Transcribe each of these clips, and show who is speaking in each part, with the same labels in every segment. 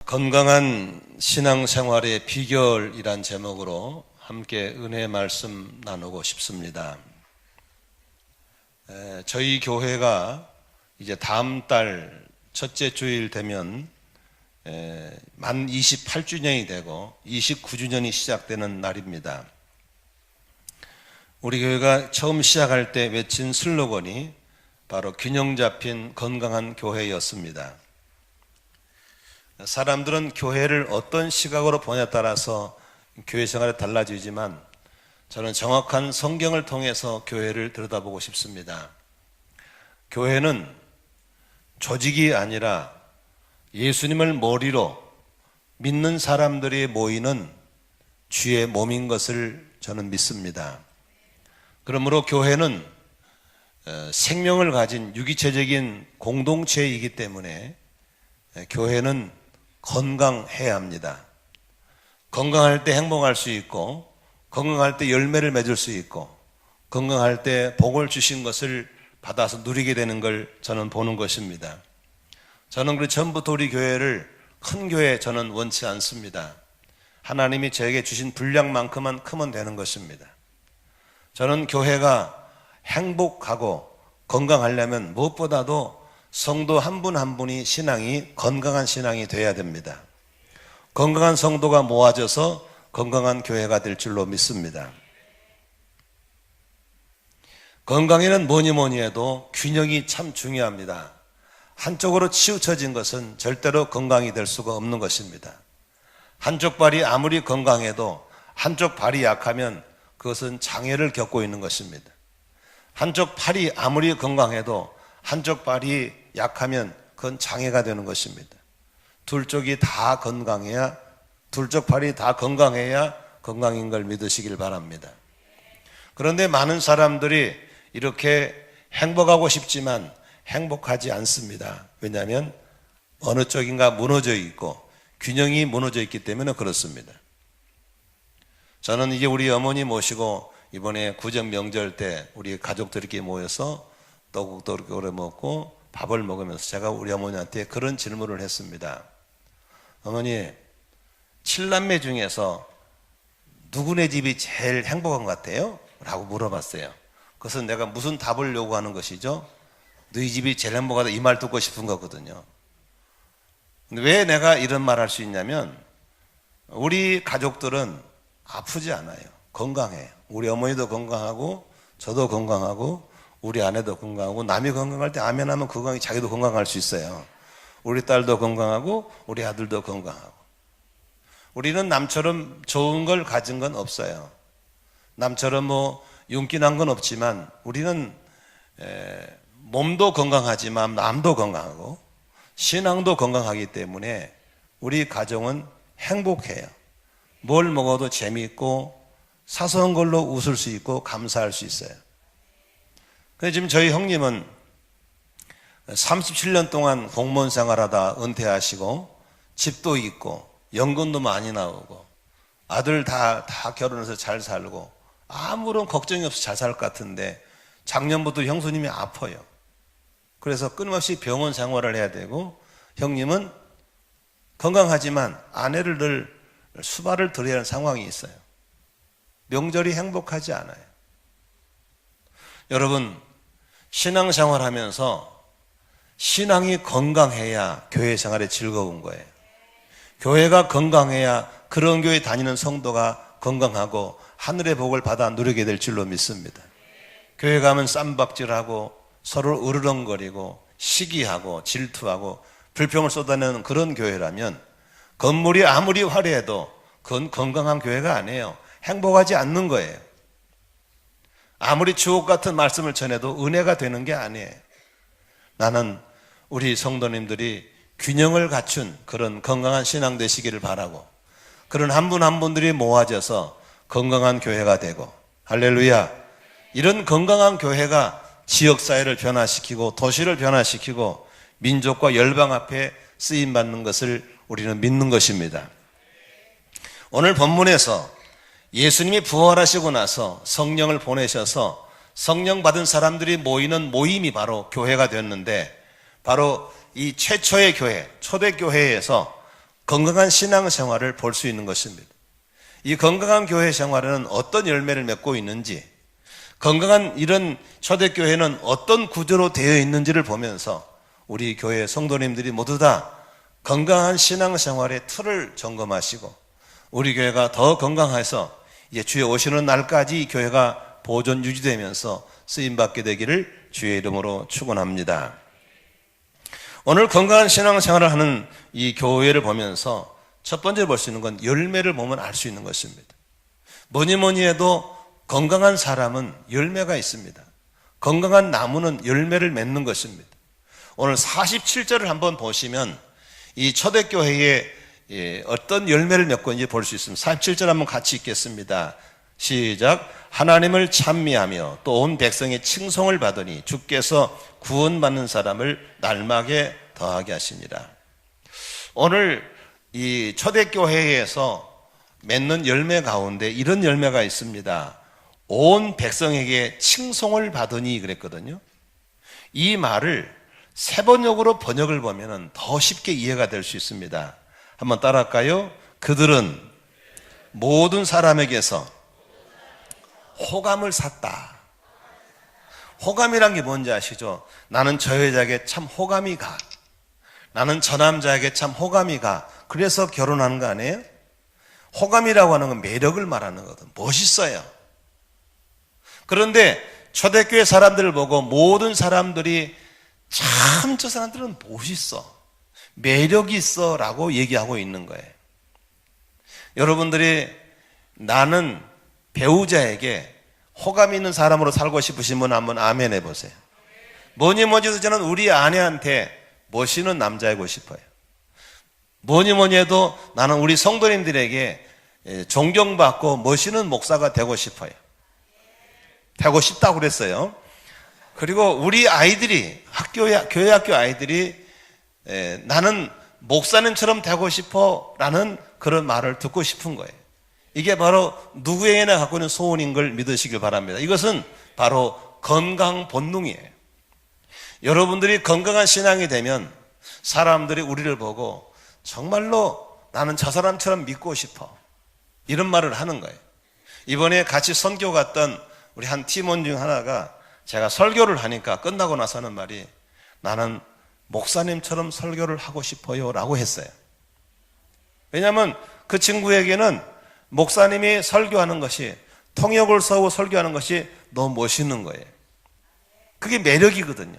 Speaker 1: 건강한 신앙생활의 비결이란 제목으로 함께 은혜의 말씀 나누고 싶습니다. 저희 교회가 이제 다음 달 첫째 주일 되면 만 28주년이 되고 29주년이 시작되는 날입니다. 우리 교회가 처음 시작할 때 외친 슬로건이 바로 균형 잡힌 건강한 교회였습니다. 사람들은 교회를 어떤 시각으로 보냐에 따라서 교회 생활이 달라지지만 저는 정확한 성경을 통해서 교회를 들여다보고 싶습니다. 교회는 조직이 아니라 예수님을 머리로 믿는 사람들이 모이는 주의 몸인 것을 저는 믿습니다. 그러므로 교회는 생명을 가진 유기체적인 공동체이기 때문에 교회는 건강해야 합니다. 건강할 때 행복할 수 있고, 건강할 때 열매를 맺을 수 있고, 건강할 때 복을 주신 것을 받아서 누리게 되는 걸 저는 보는 것입니다. 저는 그 전부터 우리 교회를 큰 교회 저는 원치 않습니다. 하나님이 저에게 주신 분량만큼만 크면 되는 것입니다. 저는 교회가 행복하고 건강하려면 무엇보다도 성도 한 분 한 분이 신앙이 건강한 신앙이 돼야 됩니다. 건강한 성도가 모아져서 건강한 교회가 될 줄로 믿습니다. 건강에는 뭐니 해도 균형이 참 중요합니다. 한쪽으로 치우쳐진 것은 절대로 건강이 될 수가 없는 것입니다. 한쪽 발이 아무리 건강해도 한쪽 발이 약하면 그것은 장애를 겪고 있는 것입니다. 한쪽 팔이 아무리 건강해도 한쪽 발이 약하면 그건 장애가 되는 것입니다. 둘 쪽이 다 건강해야, 둘 쪽 팔이 다 건강해야 건강인 걸 믿으시길 바랍니다. 그런데 많은 사람들이 이렇게 행복하고 싶지만 행복하지 않습니다. 왜냐하면 어느 쪽인가 무너져 있고 균형이 무너져 있기 때문에 그렇습니다. 저는 이제 우리 어머니 모시고 이번에 구정 명절 때 우리 가족들끼리 모여서 떡국도 이렇게 오래 먹고 밥을 먹으면서 제가 우리 어머니한테 그런 질문을 했습니다. 어머니, 7남매 중에서 누구네 집이 제일 행복한 것 같아요? 라고 물어봤어요. 그것은 내가 무슨 답을 요구하는 것이죠? 너희 집이 제일 행복하다 이 말 듣고 싶은 거거든요. 근데 왜 내가 이런 말 할 수 있냐면 우리 가족들은 아프지 않아요. 건강해요. 우리 어머니도 건강하고 저도 건강하고 우리 아내도 건강하고 남이 건강할 때 아멘 하면 건강히 자기도 건강할 수 있어요. 우리 딸도 건강하고 우리 아들도 건강하고. 우리는 남처럼 좋은 걸 가진 건 없어요. 남처럼 뭐 윤기난 건 없지만 우리는 몸도 건강하지만 마음도 건강하고 신앙도 건강하기 때문에 우리 가정은 행복해요. 뭘 먹어도 재미있고 사소한 걸로 웃을 수 있고 감사할 수 있어요. 근데 지금 저희 형님은 37년 동안 공무원 생활하다 은퇴하시고 집도 있고 연금도 많이 나오고 아들 다 결혼해서 잘 살고 아무런 걱정이 없이 잘 살 것 같은데 작년부터 형수님이 아파요. 그래서 끊임없이 병원 생활을 해야 되고 형님은 건강하지만 아내를 늘 수발을 들여야 하는 상황이 있어요. 명절이 행복하지 않아요. 여러분, 신앙생활 하면서 신앙이 건강해야 교회 생활이 즐거운 거예요. 교회가 건강해야 그런 교회 다니는 성도가 건강하고 하늘의 복을 받아 누리게 될 줄로 믿습니다. 교회 가면 쌈박질하고 서로 으르렁거리고 시기하고 질투하고 불평을 쏟아내는 그런 교회라면 건물이 아무리 화려해도 그건 건강한 교회가 아니에요. 행복하지 않는 거예요. 아무리 주옥 같은 말씀을 전해도 은혜가 되는 게 아니에요. 나는 우리 성도님들이 균형을 갖춘 그런 건강한 신앙 되시기를 바라고 그런 한 분 한 분들이 모아져서 건강한 교회가 되고 할렐루야. 이런 건강한 교회가 지역사회를 변화시키고 도시를 변화시키고 민족과 열방 앞에 쓰임받는 것을 우리는 믿는 것입니다. 오늘 본문에서 예수님이 부활하시고 나서 성령을 보내셔서 성령 받은 사람들이 모이는 모임이 바로 교회가 되었는데 바로 이 최초의 교회, 초대교회에서 건강한 신앙생활을 볼 수 있는 것입니다. 이 건강한 교회 생활에는 어떤 열매를 맺고 있는지, 건강한 이런 초대교회는 어떤 구조로 되어 있는지를 보면서 우리 교회 성도님들이 모두 다 건강한 신앙생활의 틀을 점검하시고 우리 교회가 더 건강해서 이제 주의 오시는 날까지 이 교회가 보존 유지되면서 쓰임받게 되기를 주의 이름으로 축원합니다. 오늘 건강한 신앙생활을 하는 이 교회를 보면서 첫 번째 볼 수 있는 건 열매를 보면 알 수 있는 것입니다. 뭐니 해도 건강한 사람은 열매가 있습니다. 건강한 나무는 열매를 맺는 것입니다. 오늘 47절을 한번 보시면 이 초대교회에 어떤 열매를 맺고 있는지 볼 수 있습니다. 47절 한번 같이 읽겠습니다. 시작. 하나님을 찬미하며 또 온 백성의 칭송을 받으니 주께서 구원받는 사람을 날마게 더하게 하십니다. 오늘 이 초대교회에서 맺는 열매 가운데 이런 열매가 있습니다. 온 백성에게 칭송을 받으니 그랬거든요. 이 말을 세번역으로 번역을 보면 더 쉽게 이해가 될 수 있습니다. 한번 따라할까요? 그들은 모든 사람에게서 호감을 샀다. 호감이란 게 뭔지 아시죠? 나는 저 여자에게 참 호감이 가. 나는 저 남자에게 참 호감이 가. 그래서 결혼하는 거 아니에요? 호감이라고 하는 건 매력을 말하는 거거든. 멋있어요. 그런데 초대교회 사람들을 보고 모든 사람들이 참 저 사람들은 멋있어. 매력이 있어 라고 얘기하고 있는 거예요. 여러분들이 나는 배우자에게 호감 있는 사람으로 살고 싶으신 분 한번 아멘 해보세요. 뭐니 해도 저는 우리 아내한테 멋있는 남자이고 싶어요. 뭐니 해도 나는 우리 성도님들에게 존경받고 멋있는 목사가 되고 싶어요. 되고 싶다고 그랬어요. 그리고 우리 아이들이 교회 학교 아이들이 나는 목사님처럼 되고 싶어 라는 그런 말을 듣고 싶은 거예요. 이게 바로 누구에게나 갖고 있는 소원인 걸 믿으시길 바랍니다. 이것은 바로 건강 본능이에요. 여러분들이 건강한 신앙이 되면 사람들이 우리를 보고 정말로 나는 저 사람처럼 믿고 싶어 이런 말을 하는 거예요. 이번에 같이 선교 갔던 우리 한 팀원 중 하나가 제가 설교를 하니까 끝나고 나서 하는 말이 나는 목사님처럼 설교를 하고 싶어요 라고 했어요. 왜냐하면 그 친구에게는 목사님이 설교하는 것이 통역을 써고 설교하는 것이 너무 멋있는 거예요. 그게 매력이거든요.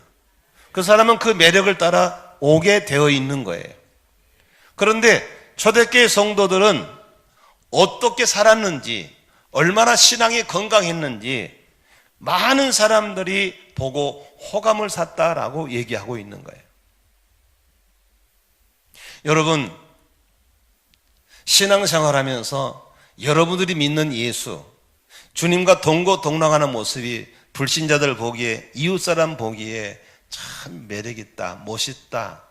Speaker 1: 그 사람은 그 매력을 따라 오게 되어 있는 거예요. 그런데 초대교회 성도들은 어떻게 살았는지 얼마나 신앙이 건강했는지 많은 사람들이 보고 호감을 샀다라고 얘기하고 있는 거예요. 여러분, 신앙생활하면서 여러분들이 믿는 예수, 주님과 동거동락하는 모습이 불신자들 보기에, 이웃사람 보기에 참 매력있다, 멋있다,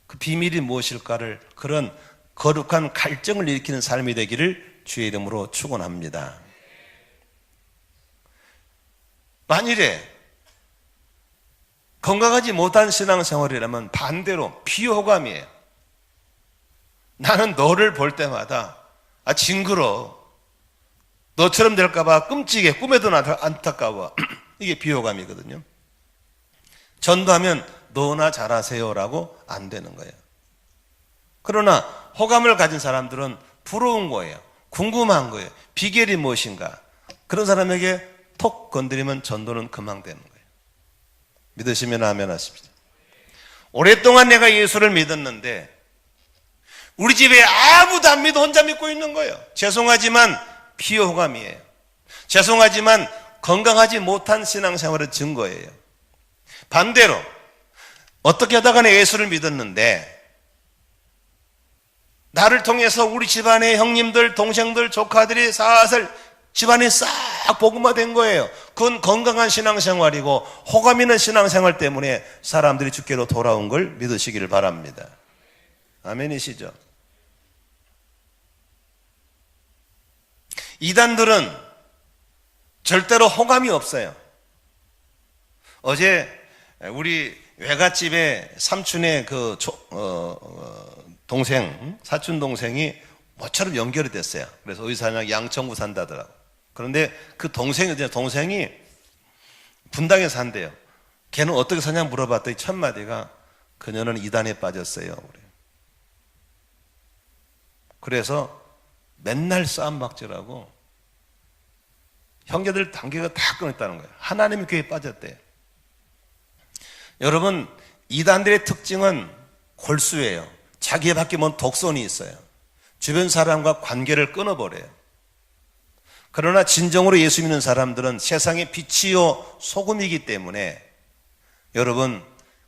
Speaker 1: 그 비밀이 무엇일까를 그런 거룩한 갈증을 일으키는 삶이 되기를 주의 이름으로 축원합니다. 만일에 건강하지 못한 신앙생활이라면 반대로 비호감이에요. 나는 너를 볼 때마다 징그러워. 너처럼 될까봐 끔찍해. 꿈에도 안타까워. 이게 비호감이거든요. 전도하면 너나 잘하세요라고 안 되는 거예요. 그러나 호감을 가진 사람들은 부러운 거예요. 궁금한 거예요. 비결이 무엇인가? 그런 사람에게 톡 건드리면 전도는 금방 되는 거예요. 믿으시면 아멘 하십시오. 오랫동안 내가 예수를 믿었는데 우리 집에 아무도 안 믿어 혼자 믿고 있는 거예요. 죄송하지만 비호감이에요. 죄송하지만 건강하지 못한 신앙생활의 증거예요. 반대로 어떻게 하다가 내 예수를 믿었는데 나를 통해서 우리 집안의 형님들, 동생들, 조카들이 사슬 집안이 싹 복음화된 거예요. 그건 건강한 신앙생활이고 호감 있는 신앙생활 때문에 사람들이 주께로 돌아온 걸 믿으시기를 바랍니다. 아멘이시죠? 이단들은 절대로 호감이 없어요. 어제 우리 외갓집에 삼촌의 그 동생, 사촌 동생이 모처럼 연결이 됐어요. 그래서 어디 사냐? 양천구 산다더라고. 그런데 그 동생이 분당에 산대요. 걔는 어떻게 사냐 물어봤더니 첫 마디가 그녀는 이단에 빠졌어요. 그래서 맨날 싸움박질하고 형제들 관계가 다 끊었다는 거예요. 하나님의 교회에 빠졌대요. 여러분, 이단들의 특징은 골수예요. 자기에 밖에 뭔 독선이 있어요. 주변 사람과 관계를 끊어버려요. 그러나 진정으로 예수 믿는 사람들은 세상의 빛이요 소금이기 때문에 여러분,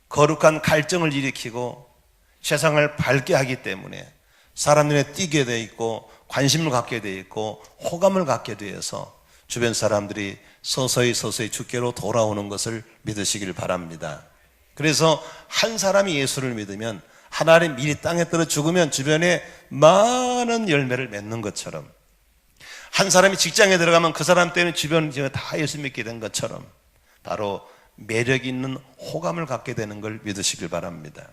Speaker 1: 거룩한 갈증을 일으키고 세상을 밝게 하기 때문에 사람 눈에 띄게 돼 있고 관심을 갖게 돼 있고 호감을 갖게 되어서 주변 사람들이 서서히 주께로 돌아오는 것을 믿으시길 바랍니다. 그래서 한 사람이 예수를 믿으면 하나님 미리 땅에 떨어 죽으면 주변에 많은 열매를 맺는 것처럼, 한 사람이 직장에 들어가면 그 사람 때문에 주변 다 예수 믿게 된 것처럼 바로 매력 있는 호감을 갖게 되는 걸 믿으시길 바랍니다.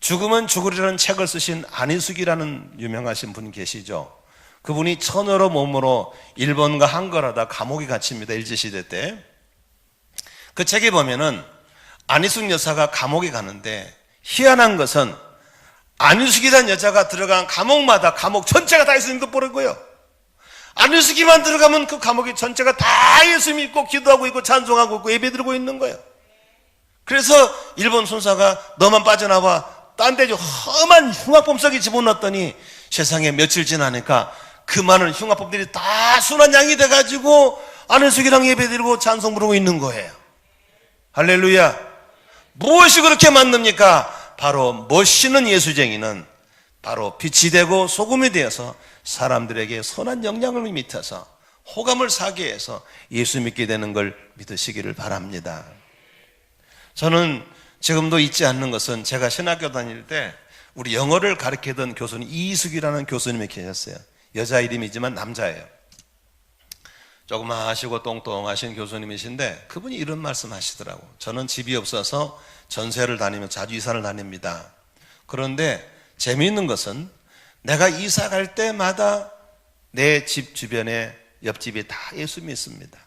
Speaker 1: 죽으면 죽으리라는 책을 쓰신 안희숙이라는 유명하신 분 계시죠. 그분이 천여러 몸으로 일본과 항거하다 감옥에 갇힙니다. 일제시대 때. 그 책에 보면은 안희숙 여사가 감옥에 가는데 희한한 것은 안희숙이라는 여자가 들어간 감옥마다 감옥 전체가 다 예수 믿고 버리고요. 안희숙이만 들어가면 그 감옥이 전체가 다 예수 믿고 기도하고 있고 찬송하고 있고 예배드리고 있는 거예요. 그래서 일본 순사가 너만 빠져나와 딴 데 험한 흉악범 속에 집어넣었더니 세상에 며칠 지나니까 그 많은 흉악범들이 다 순한 양이 돼가지고 안희숙이랑 예배드리고 찬송 부르고 있는 거예요. 할렐루야. 무엇이 그렇게 만듭니까? 바로 멋있는 예수쟁이는 바로 빛이 되고 소금이 되어서 사람들에게 선한 영향을 미쳐서 호감을 사게 해서 예수 믿게 되는 걸 믿으시기를 바랍니다. 저는 지금도 잊지 않는 것은 제가 신학교 다닐 때 우리 영어를 가르치던 교수님 이희숙이라는 교수님이 계셨어요. 여자 이름이지만 남자예요. 조그마하시고 똥똥하신 교수님이신데 그분이 이런 말씀 하시더라고. 저는 집이 없어서 전세를 다니며 자주 이사를 다닙니다. 그런데 재미있는 것은 내가 이사 갈 때마다 내 집 주변에 옆집이 다 예수 믿습니다.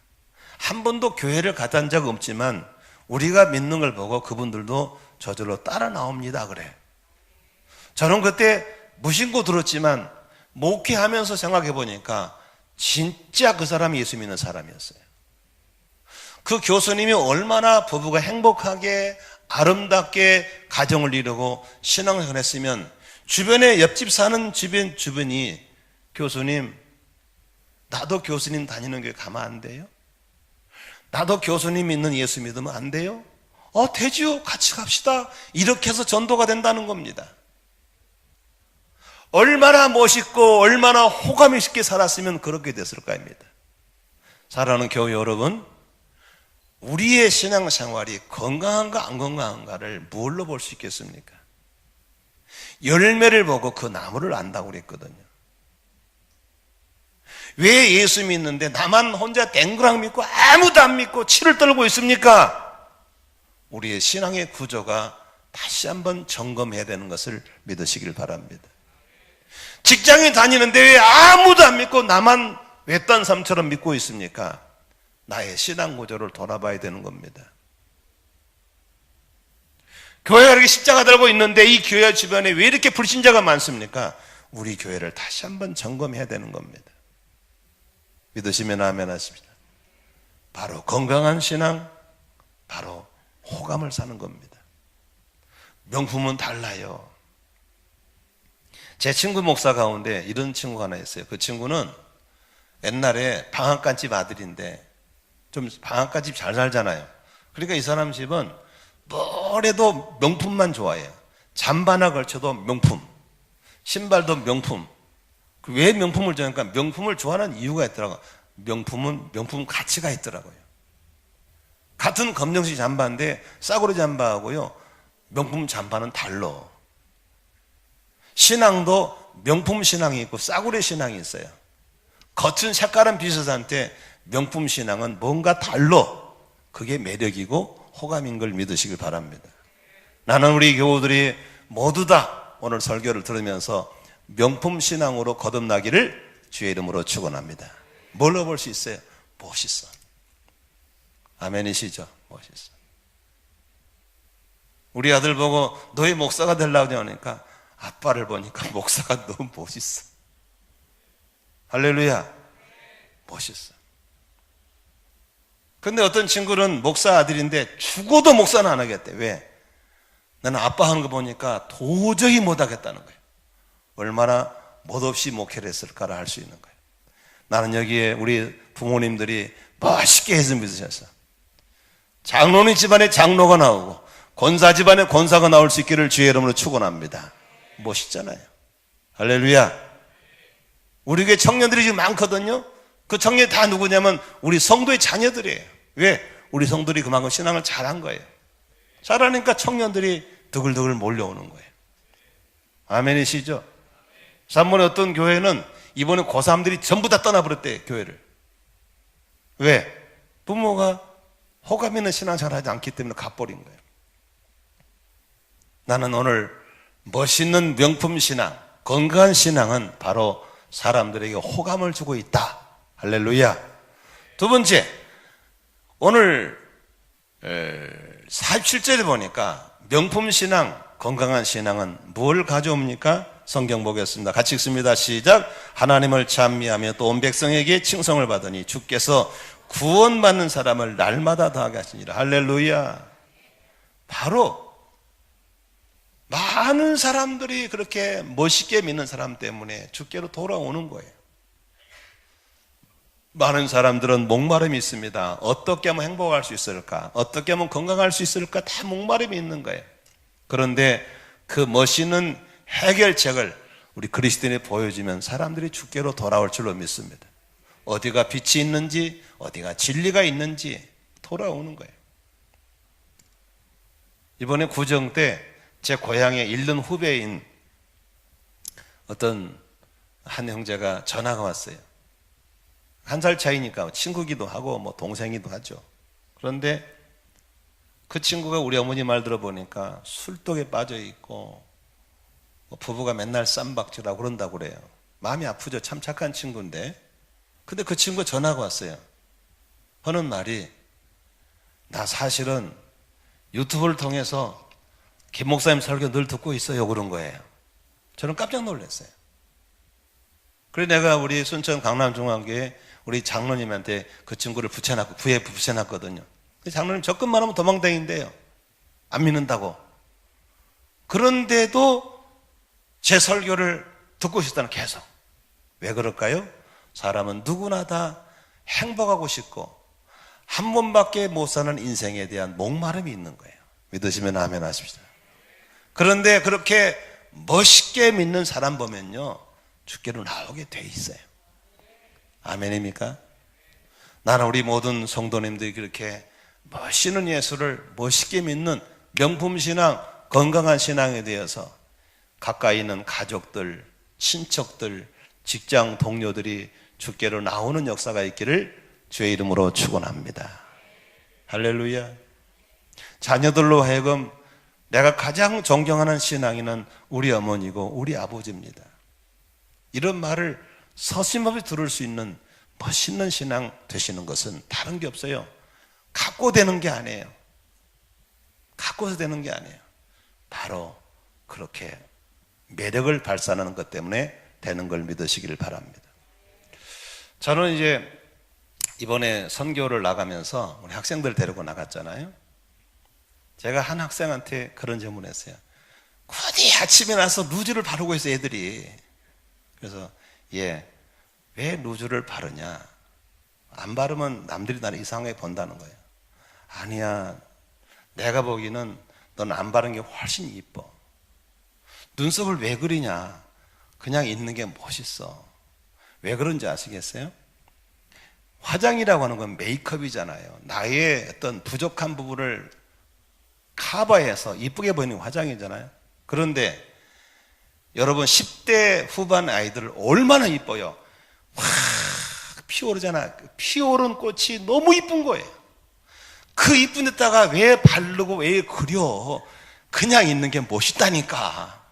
Speaker 1: 한 번도 교회를 갔던 적 없지만 우리가 믿는 걸 보고 그분들도 저절로 따라 나옵니다. 그래. 저는 그때 무심코 들었지만 목회하면서 생각해 보니까 진짜 그 사람이 예수 믿는 사람이었어요. 그 교수님이 얼마나 부부가 행복하게 아름답게 가정을 이루고 신앙생활을 했으면 주변에 옆집 사는 주변이 교수님, 나도 교수님 다니는 교회 가면 안 돼요? 나도 교수님 믿는 예수 믿으면 안 돼요? 되지요. 같이 갑시다. 이렇게 해서 전도가 된다는 겁니다. 얼마나 멋있고 얼마나 호감 있게 살았으면 그렇게 됐을까입니다. 사랑하는 교회 여러분, 우리의 신앙생활이 건강한가 안 건강한가를 뭘로 볼 수 있겠습니까? 열매를 보고 그 나무를 안다고 그랬거든요. 왜 예수 믿는데 나만 혼자 땡그랑 믿고 아무도 안 믿고 치를 떨고 있습니까? 우리의 신앙의 구조가 다시 한번 점검해야 되는 것을 믿으시길 바랍니다. 직장에 다니는데 왜 아무도 안 믿고 나만 외딴 삶처럼 믿고 있습니까? 나의 신앙 구조를 돌아봐야 되는 겁니다. 교회가 이렇게 십자가 들고 있는데 이 교회 주변에 왜 이렇게 불신자가 많습니까? 우리 교회를 다시 한번 점검해야 되는 겁니다. 믿으시면 아멘 하십니다. 바로 건강한 신앙, 바로 호감을 사는 겁니다. 명품은 달라요. 제 친구 목사 가운데 이런 친구가 하나 있어요. 그 친구는 옛날에 방앗간집 아들인데 좀 방앗간집 잘 살잖아요. 그러니까 이 사람 집은 뭘 해도 명품만 좋아해요. 잠바나 걸쳐도 명품, 신발도 명품. 왜 명품을 좋아하니까 명품을 좋아하는 이유가 있더라고요. 명품은 명품 가치가 있더라고요. 같은 검정색 잠바인데 싸구려 잠바하고요 명품 잠바는 달라. 신앙도 명품 신앙이 있고 싸구려 신앙이 있어요. 겉은 색깔은 비슷한데 명품 신앙은 뭔가 달라. 그게 매력이고 호감인 걸 믿으시길 바랍니다. 나는 우리 교우들이 모두 다 오늘 설교를 들으면서 명품 신앙으로 거듭나기를 주의 이름으로 축원합니다. 뭘로 볼 수 있어요? 멋있어. 아멘이시죠? 멋있어. 우리 아들 보고 너희 목사가 되려고 하니까 아빠를 보니까 목사가 너무 멋있어. 할렐루야. 멋있어. 근데 어떤 친구는 목사 아들인데 죽어도 목사는 안 하겠대. 왜? 나는 아빠 하는 거 보니까 도저히 못 하겠다는 거예요. 얼마나 멋없이 목회를 했을까를 알 수 있는 거예요. 나는 여기에 우리 부모님들이 멋있게 해서 믿으셨어. 장로님 집안에 장로가 나오고 권사 집안에 권사가 나올 수 있기를 주의 이름으로 축원합니다. 멋있잖아요. 할렐루야. 우리 교회 청년들이 지금 많거든요. 그 청년이 다 누구냐면 우리 성도의 자녀들이에요. 왜? 우리 성도들이 그만큼 신앙을 잘한 거예요. 잘하니까 청년들이 드글드글 몰려오는 거예요. 아멘이시죠? 산문에 어떤 교회는 이번에 고3들이 전부 다 떠나버렸대, 교회를. 왜? 부모가 호감 있는 신앙 잘하지 않기 때문에 가버린 거예요. 나는 오늘 멋있는 명품 신앙, 건강한 신앙은 바로 사람들에게 호감을 주고 있다. 할렐루야. 두 번째, 오늘 47절에 보니까 명품 신앙, 건강한 신앙은 뭘 가져옵니까? 성경 보겠습니다. 같이 읽습니다. 시작. 하나님을 찬미하며 또 온 백성에게 칭송을 받으니 주께서 구원받는 사람을 날마다 더하게 하시니라. 할렐루야. 바로 많은 사람들이 그렇게 멋있게 믿는 사람 때문에 주께로 돌아오는 거예요. 많은 사람들은 목마름이 있습니다. 어떻게 하면 행복할 수 있을까? 어떻게 하면 건강할 수 있을까? 다 목마름이 있는 거예요. 그런데 그 멋있는 해결책을 우리 그리스도인이 보여주면 사람들이 주께로 돌아올 줄로 믿습니다. 어디가 빛이 있는지, 어디가 진리가 있는지 돌아오는 거예요. 이번에 구정 때 제 고향에 잃는 후배인 어떤 한 형제가 전화가 왔어요. 1살 차이니까 친구기도 하고 뭐 동생이기도 하죠. 그런데 그 친구가 우리 어머니 말 들어보니까 술독에 빠져 있고 부부가 맨날 쌈박질하고 그런다고 그래요. 마음이 아프죠. 참 착한 친구인데. 근데 그 친구가 전화가 왔어요. 하는 말이, 나 사실은 유튜브를 통해서 김 목사님 설교 늘 듣고 있어요. 그런 거예요. 저는 깜짝 놀랐어요. 그래서 내가 우리 순천 강남중앙교회 우리 장로님한테 그 친구를 부에 붙여놨거든요. 장로님 접근만 하면 도망다닌대요. 안 믿는다고. 그런데도 제 설교를 듣고 싶다는 계속. 왜 그럴까요? 사람은 누구나 다 행복하고 싶고 한 번밖에 못 사는 인생에 대한 목마름이 있는 거예요. 믿으시면 아멘 하십시오. 그런데 그렇게 멋있게 믿는 사람 보면요, 주께로 나오게 돼 있어요. 아멘입니까? 나는 우리 모든 성도님들이 그렇게 멋있는 예수를 멋있게 믿는 명품 신앙, 건강한 신앙에 대해서 가까이 있는 가족들, 친척들, 직장 동료들이 주께로 나오는 역사가 있기를 주의 이름으로 축원합니다. 할렐루야. 자녀들로 하여금 내가 가장 존경하는 신앙인은 우리 어머니고 우리 아버지입니다. 이런 말을 서슴없이 들을 수 있는 멋있는 신앙 되시는 것은 다른 게 없어요. 갖고 되는 게 아니에요. 갖고서 되는 게 아니에요. 바로 그렇게 매력을 발산하는 것 때문에 되는 걸 믿으시기를 바랍니다. 저는 이제 이번에 선교를 나가면서 우리 학생들 데리고 나갔잖아요. 제가 한 학생한테 그런 질문을 했어요. 굳이 아침에 나서 루즈를 바르고 있어 애들이. 그래서 얘 왜 루즈를 바르냐? 안 바르면 남들이 나를 이상하게 본다는 거예요. 아니야, 내가 보기에는 넌 안 바른 게 훨씬 이뻐. 눈썹을 왜 그리냐? 그냥 있는 게 멋있어. 왜 그런지 아시겠어요? 화장이라고 하는 건 메이크업이잖아요. 나의 어떤 부족한 부분을 커버해서 이쁘게 보이는 화장이잖아요. 그런데 여러분 10대 후반 아이들 얼마나 이뻐요. 확 피어오르잖아. 피어오른 꽃이 너무 이쁜 거예요. 그 이쁜 데다가 왜 바르고 왜 그려? 그냥 있는 게 멋있다니까.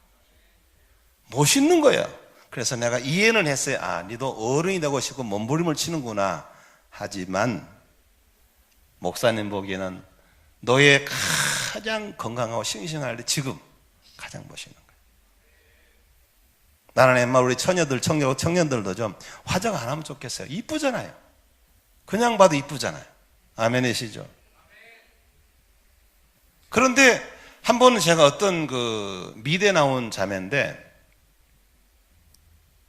Speaker 1: 멋있는 거예요. 그래서 내가 이해는 했어요. 아, 니도 어른이 되고 싶고 몸부림을 치는구나. 하지만 목사님 보기에는 너의 가장 건강하고 싱싱할 때 지금 가장 멋있는 거예요. 나는 옛날 우리 청년들도 좀 화장 안 하면 좋겠어요. 이쁘잖아요. 그냥 봐도 이쁘잖아요. 아멘이시죠? 그런데 한 번은 제가 어떤 미대 나온 자매인데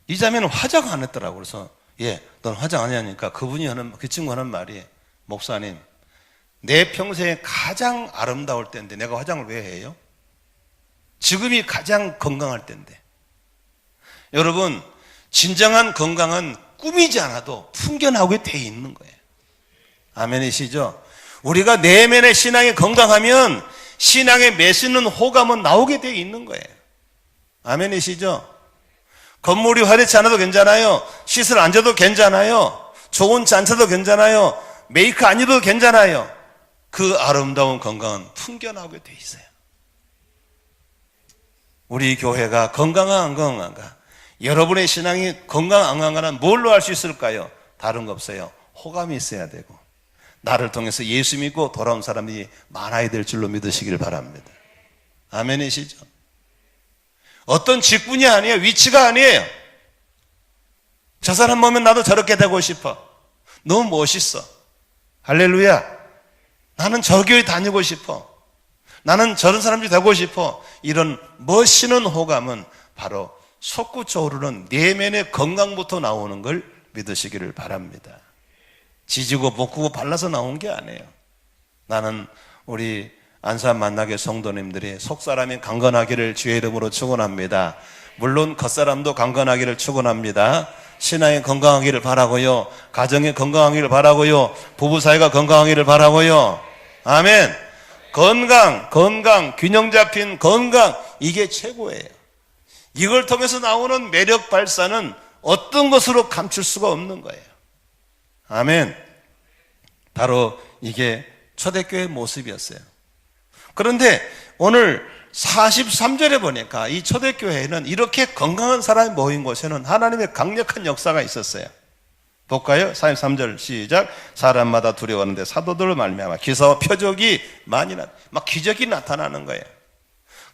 Speaker 1: 이 자매는 화장 안 했더라고요. 그래서 넌 화장 안 하냐니까 그 친구 하는 말이 목사님, 내 평생에 가장 아름다울 때인데 내가 화장을 왜 해요? 지금이 가장 건강할 때인데. 여러분, 진정한 건강은 꾸미지 않아도 풍겨나오게 돼 있는 거예요. 아멘이시죠? 우리가 내면의 신앙이 건강하면 신앙에 맺는 호감은 나오게 돼 있는 거예요. 아멘이시죠? 건물이 화려치 않아도 괜찮아요. 시설 안 줘도 괜찮아요. 좋은 차 안 차도 괜찮아요. 메이크 안 입어도 괜찮아요. 그 아름다운 건강은 풍겨나오게 돼 있어요. 우리 교회가 건강한 안 건강한가? 여러분의 신앙이 건강 안 건강한 뭘로 알 수 있을까요? 다른 거 없어요. 호감이 있어야 되고 나를 통해서 예수 믿고 돌아온 사람이 많아야 될 줄로 믿으시길 바랍니다. 아멘이시죠? 어떤 직분이 아니에요. 위치가 아니에요. 저 사람 보면 나도 저렇게 되고 싶어. 너무 멋있어. 할렐루야. 나는 저 교회 다니고 싶어. 나는 저런 사람이 되고 싶어. 이런 멋있는 호감은 바로 솟구쳐 오르는 내면의 건강부터 나오는 걸 믿으시기를 바랍니다. 지지고 볶고 발라서 나온 게 아니에요. 나는 우리 안산 만나게 성도님들이 속사람이 강건하기를 주의 이름으로 축원합니다. 물론 겉사람도 강건하기를 축원합니다. 신앙이 건강하기를 바라고요. 가정이 건강하기를 바라고요. 부부 사이가 건강하기를 바라고요. 아멘. 건강, 균형 잡힌 건강, 이게 최고예요. 이걸 통해서 나오는 매력 발산은 어떤 것으로 감출 수가 없는 거예요. 아멘. 바로 이게 초대교회의 모습이었어요. 그런데 오늘 43절에 보니까 이 초대교회에는 이렇게 건강한 사람이 모인 곳에는 하나님의 강력한 역사가 있었어요. 볼까요? 43절 시작. 사람마다 두려워하는데 사도들로 말미암아 기사와 표적이 많이 막 기적이 나타나는 거예요.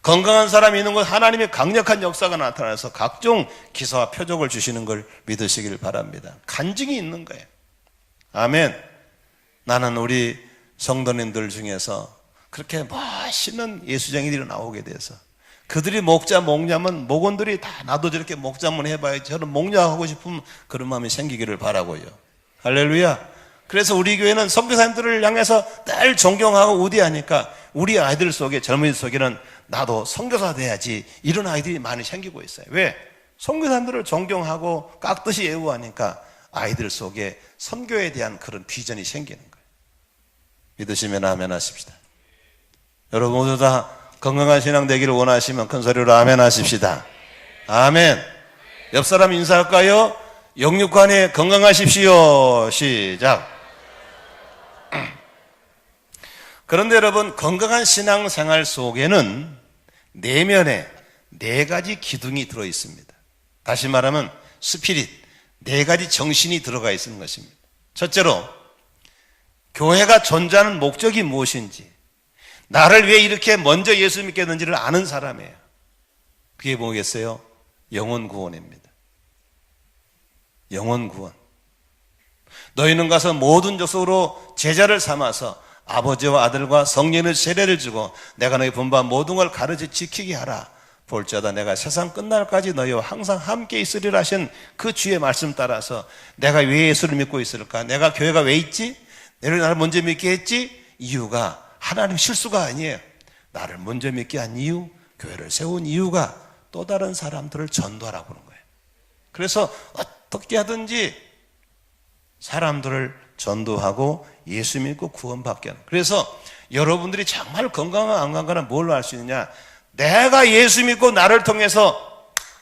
Speaker 1: 건강한 사람이 있는 곳 하나님의 강력한 역사가 나타나서 각종 기사와 표적을 주시는 걸 믿으시길 바랍니다. 간증이 있는 거예요. 아멘. 나는 우리 성도님들 중에서 그렇게 멋있는 예수쟁이들이 나오게 돼서 그들이 목자면 목원들이 다 나도 저렇게 목자문 해봐야지 저는 목자하고 싶은 그런 마음이 생기기를 바라고요. 할렐루야. 그래서 우리 교회는 선교사님들을 향해서 늘 존경하고 우대하니까 우리 아이들 속에 젊은이들 속에는 나도 선교사 돼야지 이런 아이들이 많이 생기고 있어요. 왜? 선교사님들을 존경하고 깍듯이 예우하니까 아이들 속에 선교에 대한 그런 비전이 생기는 거예요. 믿으시면 아멘 하십시다. 여러분 모두 다 건강한 신앙 되기를 원하시면 큰 소리로 아멘 하십시다. 아멘. 옆 사람 인사할까요? 영육간에 건강하십시오. 시작. 그런데 여러분, 건강한 신앙생활 속에는 내면에 4가지 기둥이 들어 있습니다. 다시 말하면 스피릿, 4가지 정신이 들어가 있는 것입니다. 첫째로 교회가 존재하는 목적이 무엇인지, 나를 왜 이렇게 먼저 예수 믿게 했는지를 아는 사람이에요. 그게 뭐겠어요? 영혼 구원입니다. 영혼 구원. 너희는 가서 모든 족속으로 제자를 삼아서 아버지와 아들과 성령의 세례를 주고 내가 너희 분부한 모든 걸 가르쳐 지키게 하라. 볼지어다 내가 세상 끝날까지 너희와 항상 함께 있으리라 하신 그 주의 말씀 따라서 내가 왜 예수를 믿고 있을까? 내가 교회가 왜 있지? 너를 나를 먼저 믿게 했지? 이유가 하나님 실수가 아니에요. 나를 먼저 믿게 한 이유, 교회를 세운 이유가 또 다른 사람들을 전도하라고 하는 거예요. 그래서 어떻게 하든지 사람들을 전도하고 예수 믿고 구원받게 하는. 그래서 여러분들이 정말 건강한 안 건강한 뭘로 알 수 있느냐? 내가 예수 믿고 나를 통해서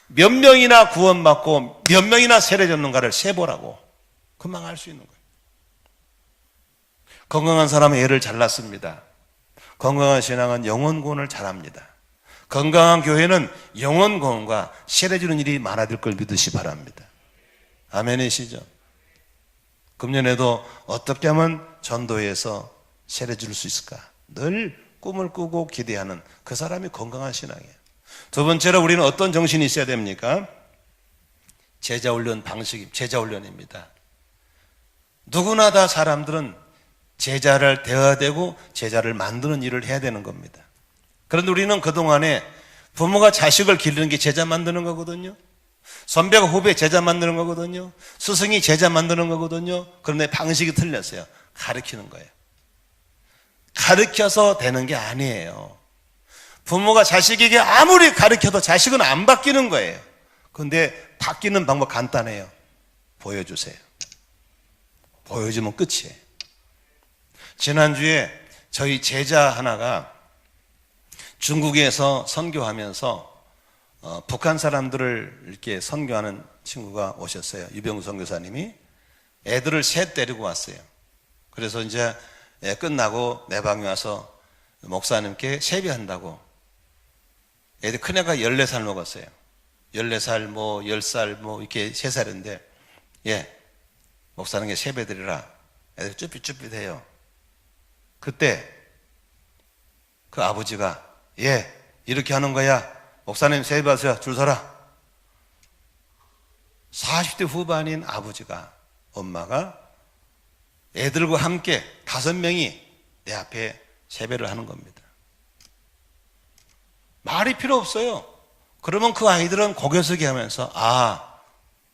Speaker 1: 몇 명이나 구원받고 몇 명이나 세례 줬는가를 세보라고. 금방 알 수 있는 거예요. 건강한 사람은 애를 잘 낳습니다. 건강한 신앙은 영혼 구원을 잘합니다. 건강한 교회는 영혼 구원과 세례 주는 일이 많아질 걸 믿으시 바랍니다. 아멘이시죠? 금년에도 어떻게 하면 전도회에서 세례 줄 수 있을까? 늘 꿈을 꾸고 기대하는 그 사람이 건강한 신앙이에요. 두 번째로 우리는 어떤 정신이 있어야 됩니까? 제자훈련 방식이 제자훈련입니다. 누구나 다 사람들은 제자를 대해야 되고 제자를 만드는 일을 해야 되는 겁니다. 그런데 우리는 그동안에 부모가 자식을 기르는 게 제자 만드는 거거든요. 선배가 후배 제자 만드는 거거든요. 스승이 제자 만드는 거거든요. 그런데 방식이 틀렸어요. 가르치는 거예요. 가르쳐서 되는 게 아니에요. 부모가 자식에게 아무리 가르쳐도 자식은 안 바뀌는 거예요. 그런데 바뀌는 방법 간단해요. 보여주세요. 보여주면 끝이에요. 지난주에 저희 제자 하나가 중국에서 선교하면서 북한 사람들을 이렇게 선교하는 친구가 오셨어요. 유병수 선교사님이 애들을 셋 데리고 왔어요. 그래서 이제 끝나고 내 방에 와서 목사님께 세배한다고. 애들 큰애가 14살 먹었어요. 14살, 10살, 이렇게 3살인데, 목사님께 세배 드리라. 애들이 쭈삣쭈삣해요. 그때 그 아버지가, 이렇게 하는 거야. 목사님 세배하세요. 줄 서라. 40대 후반인 아버지가, 엄마가 애들과 함께 5명이 내 앞에 세배를 하는 겁니다. 말이 필요 없어요. 그러면 그 아이들은 고개 숙이 하면서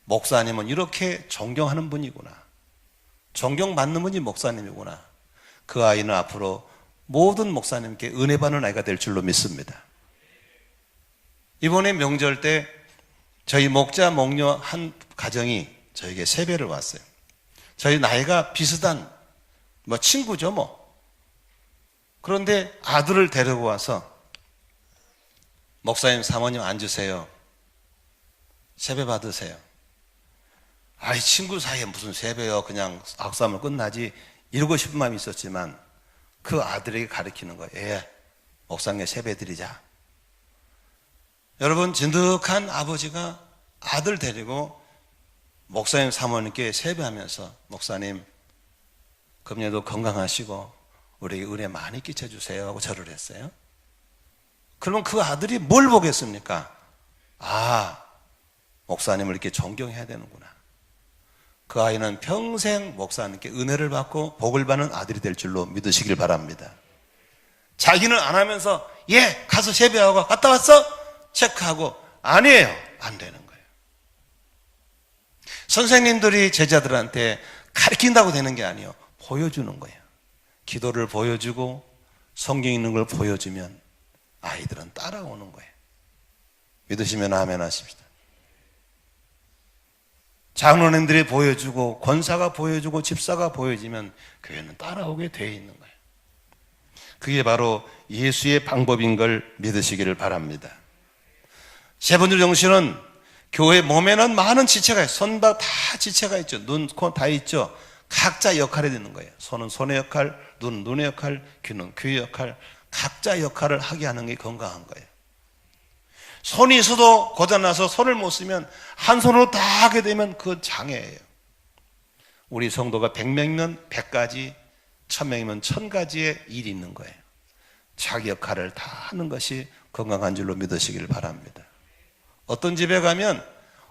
Speaker 1: 목사님은 이렇게 존경하는 분이구나. 존경받는 분이 목사님이구나. 그 아이는 앞으로 모든 목사님께 은혜 받는 아이가 될 줄로 믿습니다. 이번에 명절 때 저희 목자 목녀 한 가정이 저에게 세배를 왔어요. 저희 나이가 비슷한 친구죠. 그런데 아들을 데리고 와서 목사님 사모님 앉으세요. 세배 받으세요. 친구 사이에 무슨 세배요. 그냥 악수하면 끝나지. 이러고 싶은 마음이 있었지만 그 아들에게 가르치는 거예요. 목사님께 세배 드리자. 여러분, 진득한 아버지가 아들 데리고 목사님 사모님께 세배하면서 목사님 금년도 건강하시고 우리에게 은혜 많이 끼쳐주세요 하고 절을 했어요. 그러면 그 아들이 뭘 보겠습니까? 목사님을 이렇게 존경해야 되는구나. 그 아이는 평생 목사님께 은혜를 받고 복을 받는 아들이 될 줄로 믿으시길 바랍니다. 자기는 안 하면서 가서 세배하고 갔다 왔어? 체크하고 아니에요. 안 되는 거예요. 선생님들이 제자들한테 가르친다고 되는 게 아니에요. 보여주는 거예요. 기도를 보여주고 성경 읽는 걸 보여주면 아이들은 따라오는 거예요. 믿으시면 아멘 하십시다. 장로님들이 보여주고 권사가 보여주고 집사가 보여주면 교회는 따라오게 되어 있는 거예요. 그게 바로 예수의 방법인 걸 믿으시기를 바랍니다. 세 번째 정신은 교회 몸에는 많은 지체가 있어요. 손과 다 지체가 있죠. 눈, 코 다 있죠. 각자 역할이 되는 거예요. 손은 손의 역할, 눈은 눈의 역할, 귀는 귀의 역할, 각자 역할을 하게 하는 게 건강한 거예요. 손이 있어도 고장나서 손을 못 쓰면 한 손으로 다 하게 되면 그 장애예요. 우리 성도가 100명이면 100가지, 1000명이면 1000가지의 일이 있는 거예요. 자기 역할을 다 하는 것이 건강한 줄로 믿으시기를 바랍니다. 어떤 집에 가면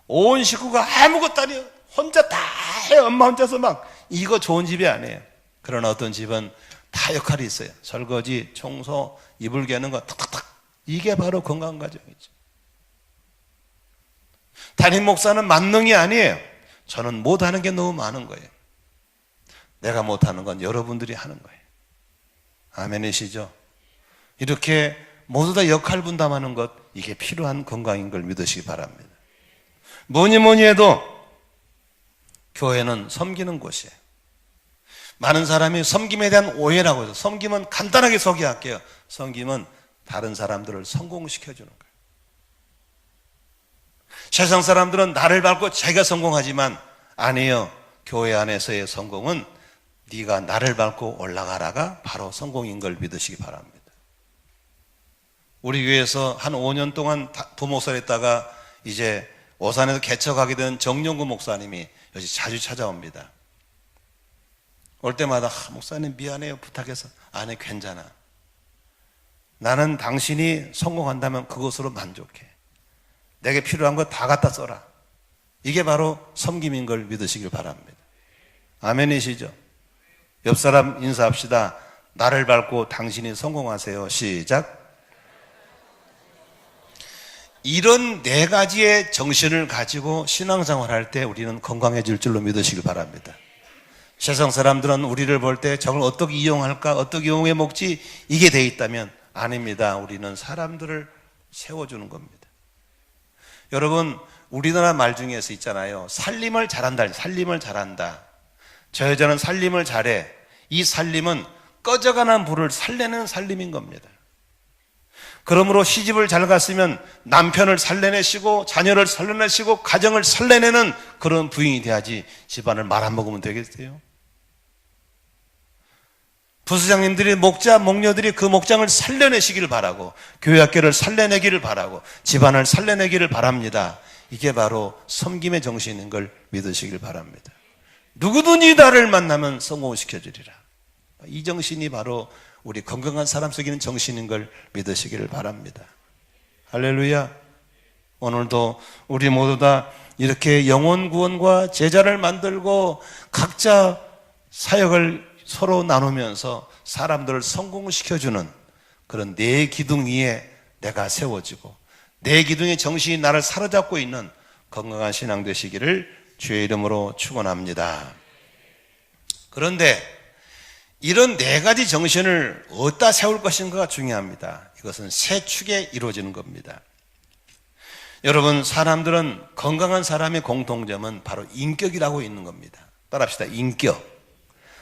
Speaker 1: 온 식구가 아무것도 안 해요. 혼자 다 해요. 엄마 혼자서 이거 좋은 집이 아니에요. 그러나 어떤 집은 다 역할이 있어요. 설거지, 청소, 이불 개는 거 탁탁탁. 이게 바로 건강한 가정이죠. 담임 목사는 만능이 아니에요. 저는 못하는 게 너무 많은 거예요. 내가 못하는 건 여러분들이 하는 거예요. 아멘이시죠? 이렇게 모두 다 역할 분담하는 것, 이게 필요한 건강인 걸 믿으시기 바랍니다. 뭐니 해도 교회는 섬기는 곳이에요. 많은 사람이 섬김에 대한 오해라고 해서, 섬김은 간단하게 소개할게요. 섬김은 다른 사람들을 성공시켜주는 거예요. 세상 사람들은 나를 밟고 자기가 성공하지만 아니에요. 교회 안에서의 성공은 네가 나를 밟고 올라가라가 바로 성공인 걸 믿으시기 바랍니다. 우리 교회에서 한 5년 동안 부목사를 했다가 이제 오산에서 개척하게 된 정용구 목사님이 여기 자주 찾아옵니다. 올 때마다 목사님 미안해요 부탁해서 아니 괜찮아. 나는 당신이 성공한다면 그것으로 만족해. 내게 필요한 거 다 갖다 써라. 이게 바로 섬김인 걸 믿으시길 바랍니다. 아멘이시죠? 옆 사람 인사합시다. 나를 밟고 당신이 성공하세요. 시작. 이런 네 가지의 정신을 가지고 신앙생활 할 때 우리는 건강해질 줄로 믿으시길 바랍니다. 세상 사람들은 우리를 볼 때 저걸 어떻게 이용할까, 어떻게 이용해 먹지 이게 돼 있다면 아닙니다. 우리는 사람들을 세워주는 겁니다. 여러분 우리나라 말 중에서 있잖아요. 살림을 잘한다. 살림을 잘한다. 저 여자는 살림을 잘해. 이 살림은 꺼져가는 불을 살려내는 살림인 겁니다. 그러므로 시집을 잘 갔으면 남편을 살려내시고 자녀를 살려내시고 가정을 살려내는 그런 부인이 돼야지 집안을 말아먹으면 되겠어요? 부수장님들이 목자, 목녀들이 그 목장을 살려내시기를 바라고 교회 학교를 살려내기를 바라고 집안을 살려내기를 바랍니다. 이게 바로 섬김의 정신인 걸 믿으시길 바랍니다. 누구든지 나를 만나면 성공시켜주리라. 이 정신이 바로 우리 건강한 사람 속에 있는 정신인 걸 믿으시기를 바랍니다. 할렐루야. 오늘도 우리 모두 다 이렇게 영혼 구원과 제자를 만들고 각자 사역을 서로 나누면서 사람들을 성공시켜주는 그런 내 기둥 위에 내가 세워지고 내 기둥의 정신이 나를 사로잡고 있는 건강한 신앙 되시기를 주의 이름으로 축원합니다. 그런데 이런 네 가지 정신을 어디다 세울 것인가가 중요합니다. 이것은 세 축에 이루어지는 겁니다. 여러분 사람들은 건강한 사람의 공통점은 바로 인격이라고 있는 겁니다. 따라합시다. 인격.